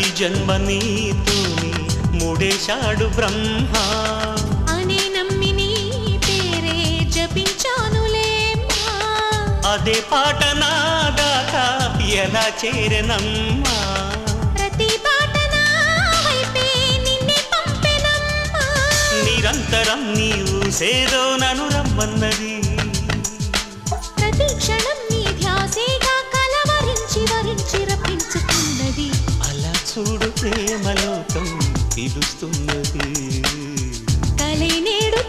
ప్రతి జన్మ నీతోని ముడేశాడు బ్రహ్మ అనే నమ్మి నీ పేరే జపించానులేమ్మా అదే పాట నా దాకా ఎలా చేరనమ్మా ప్రతి పాట నా వైపే నిన్నే పంపెనమ్మా నిరంతరం నీవు సేదో నన్ను రమ్మన్నది ప్రతి క్షణం నీ ధ్యాసేగా కలవరించి వరించి రప్పించుతున్నది అలా చూడు ప్రేమలోకం పిలుస్తున్నది కలే నేడు